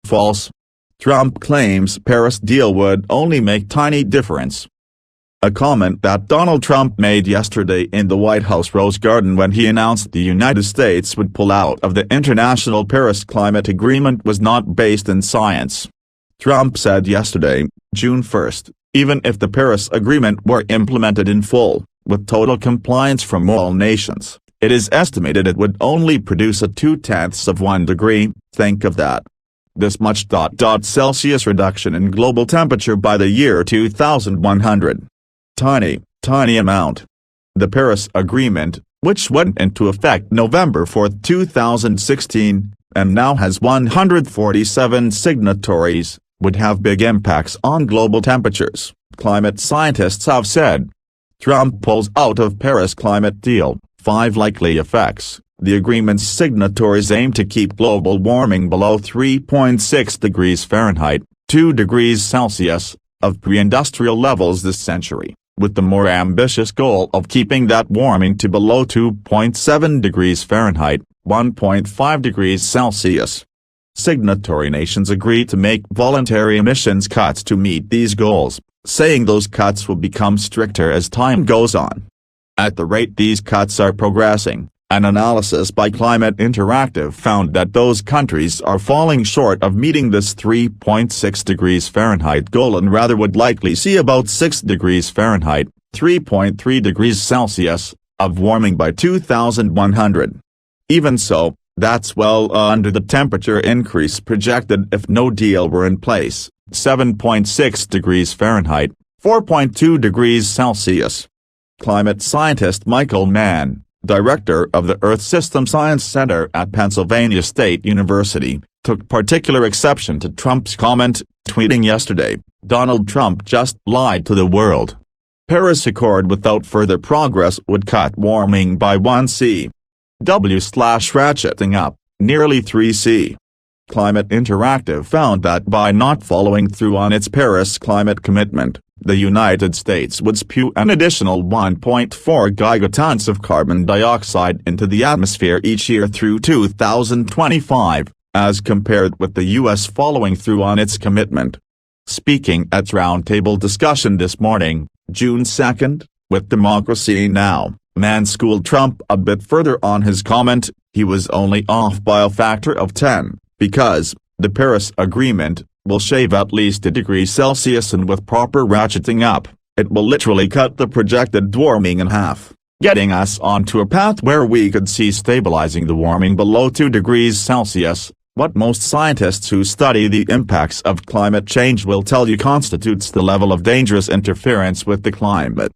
False. Trump claims Paris deal would only make tiny difference. A comment that Donald Trump made yesterday in the White House Rose Garden when he announced the United States would pull out of the international Paris Climate Agreement was not based in science. Trump said yesterday, June 1, even if the Paris Agreement were implemented in full, with total compliance from all nations, it is estimated it would only produce a 0.2 degree, think of that. This much Celsius reduction in global temperature by the year 2100. Tiny amount. The Paris Agreement, which went into effect November 4, 2016, and now has 147 signatories, would have big impacts on global temperatures, climate scientists have said. Trump pulls out of Paris climate deal, 5 likely effects. The agreement's signatories aim to keep global warming below 3.6 degrees Fahrenheit, 2 degrees Celsius, of pre-industrial levels this century, with the more ambitious goal of keeping that warming to below 2.7 degrees Fahrenheit, 1.5 degrees Celsius. Signatory nations agree to make voluntary emissions cuts to meet these goals, saying those cuts will become stricter as time goes on. At the rate these cuts are progressing, an analysis by Climate Interactive found that those countries are falling short of meeting this 3.6 degrees Fahrenheit goal and rather would likely see about 6 degrees Fahrenheit, 3.3 degrees Celsius, of warming by 2100. Even so, that's well under the temperature increase projected if no deal were in place, 7.6 degrees Fahrenheit, 4.2 degrees Celsius. Climate scientist Michael Mann, director of the Earth System Science Center at Pennsylvania State University, took particular exception to Trump's comment, tweeting yesterday, "Donald Trump just lied to the world. Paris Accord without further progress would cut warming by 1°C. ratcheting up, nearly 3°C. Climate Interactive found that by not following through on its Paris climate commitment, the United States would spew an additional 1.4 gigatons of carbon dioxide into the atmosphere each year through 2025, as compared with the U.S. following through on its commitment. Speaking at roundtable discussion this morning, June 2, with Democracy Now!, Mann schooled Trump a bit further on his comment. He was only off by a factor of 10, because the Paris Agreement will shave at least a degree Celsius, and with proper ratcheting up, it will literally cut the projected warming in half, getting us onto a path where we could see stabilizing the warming below 2 degrees Celsius, what most scientists who study the impacts of climate change will tell you constitutes the level of dangerous interference with the climate.